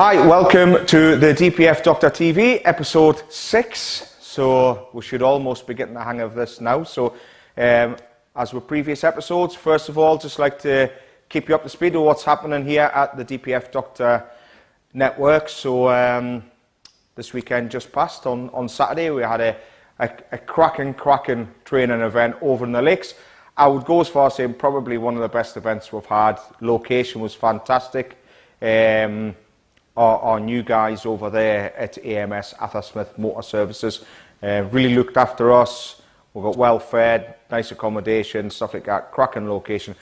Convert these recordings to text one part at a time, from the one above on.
Hi, welcome to the DPF Doctor TV, episode 6. So we should almost be getting the hang of this now. So as with previous episodes, first of all, just like to keep you up to speed with what's happening here at the DPF Doctor network. So this weekend just passed on Saturday, we had a cracking training event over in the lakes. I would go as far as saying probably one of the best events we've had. Location was fantastic. Our new guys over there at AMS Athersmith Motor Services really looked after us. We got well fed, nice accommodation, stuff like that. Cracking location.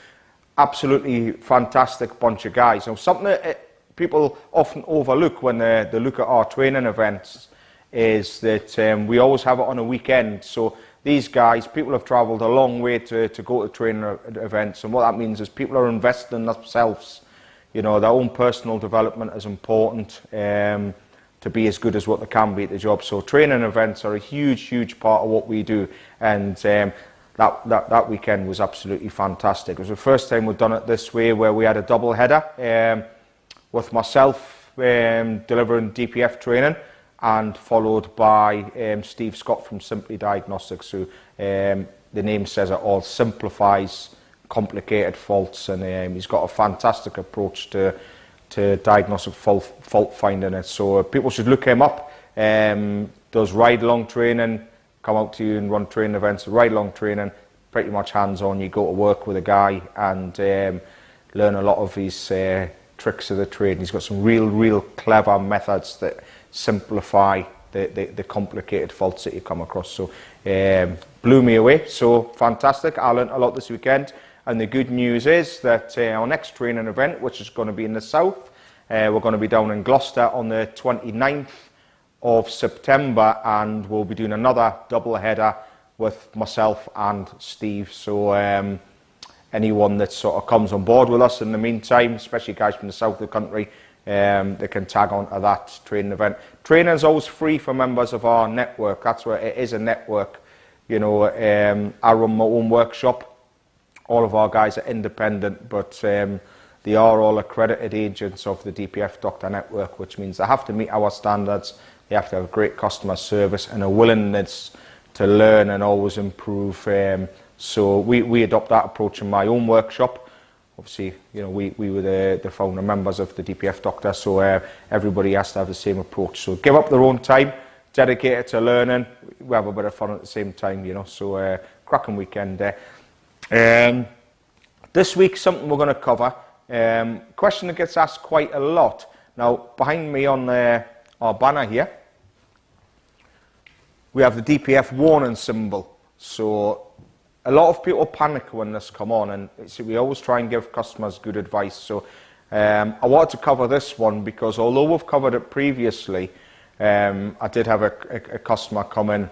Absolutely fantastic bunch of guys. Now, something that people often overlook when they look at our training events is that we always have it on a weekend. So these guys, people have travelled a long way to go to training events, and what that means is people are investing in themselves. You know, their own personal development is important to be as good as what they can be at the job. So training events are a huge part of what we do, and that weekend was absolutely fantastic. It was the first time we've done it this way, where we had a double header with myself delivering DPF training, and followed by Steve Scott from Simply Diagnostics, who the name says it all, simplifies complicated faults, and he's got a fantastic approach to diagnostic fault finding. So people should look him up. Does ride-along training, come out to you and run training events. Ride-along training, pretty much hands-on. You go to work with a guy and learn a lot of his tricks of the trade. And he's got some real clever methods that simplify the complicated faults that you come across. So blew me away. So fantastic. I learned a lot this weekend. And the good news is that our next training event, which is going to be in the south, we're going to be down in Gloucester on the 29th of September, and we'll be doing another double header with myself and Steve. So anyone that sort of comes on board with us in the meantime, especially guys from the south of the country, they can tag on to that training event. Training is always free for members of our network. That's where it is a network. You know, I run my own workshop. All of our guys are independent, but they are all accredited agents of the DPF Doctor Network, which means they have to meet our standards, they have to have great customer service and a willingness to learn and always improve. So we adopt that approach in my own workshop. Obviously, you know, we were the founder members of the DPF Doctor, so everybody has to have the same approach. So give up their own time, dedicate it to learning. We have a bit of fun at the same time, you know, so cracking weekend there. This week, something we're going to cover, question that gets asked quite a lot. Now, behind me on our banner here, we have the DPF warning symbol. So a lot of people panic when this come on, and see, we always try and give customers good advice. So I wanted to cover this one because although we've covered it previously, I did have a customer come in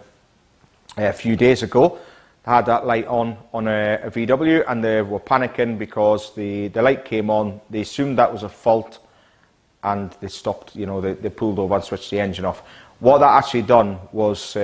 a few days ago. Had that light on a VW, and they were panicking because the light came on. They assumed that was a fault, and they stopped. You know, they pulled over and switched the engine off. What that actually done was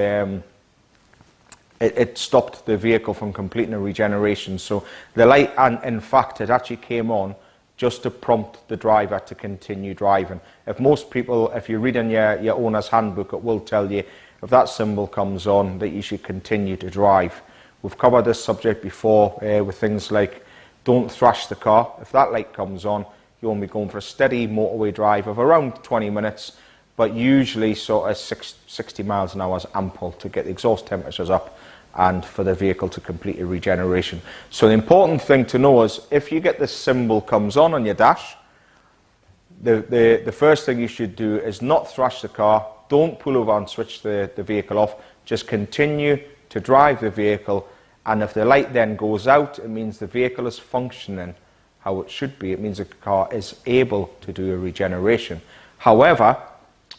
it stopped the vehicle from completing a regeneration. So the light, and in fact, it actually came on just to prompt the driver to continue driving. If most people, if you read in your owner's handbook, it will tell you if that symbol comes on that you should continue to drive. We've covered this subject before with things like don't thrash the car. If that light comes on, you'll only be going for a steady motorway drive of around 20 minutes, but usually sort of 60 miles an hour is ample to get the exhaust temperatures up and for the vehicle to complete a regeneration. So the important thing to know is if you get this symbol comes on your dash, the first thing you should do is not thrash the car, don't pull over and switch the vehicle off, just continue to drive the vehicle. And if the light then goes out, it means the vehicle is functioning how it should be. It means the car is able to do a regeneration. However,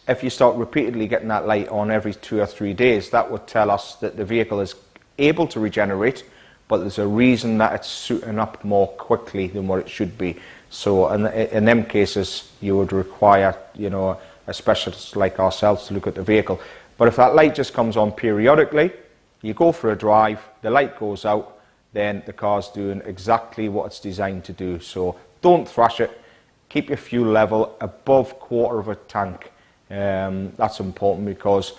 if you start repeatedly getting that light on every 2 or 3 days, that would tell us that the vehicle is able to regenerate, but there's a reason that it's suiting up more quickly than what it should be. So in them cases, you would require, you know, a specialist like ourselves to look at the vehicle. But if that light just comes on periodically, you go for a drive, the light goes out, then the car's doing exactly what it's designed to do. So don't thrash it. keep your fuel level above quarter of a tank. That's important because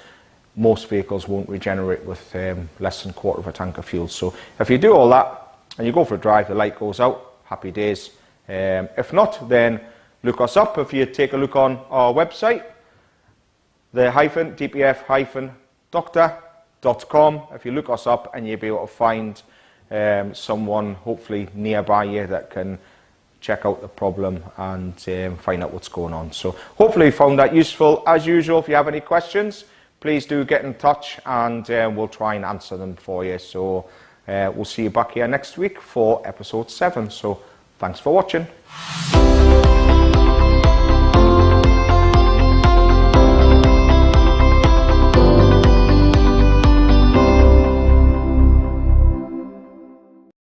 most vehicles won't regenerate with less than quarter of a tank of fuel. So if you do all that and you go for a drive, the light goes out, happy days. If not, then look us up. If you take a look on our website, the DPF-doctor.com, if you look us up, and you'll be able to find someone hopefully nearby you that can check out the problem and find out what's going on. So hopefully you found that useful. As usual, if you have any questions, please do get in touch, and we'll try and answer them for you. So we'll see you back here next week for episode 7. So thanks for watching.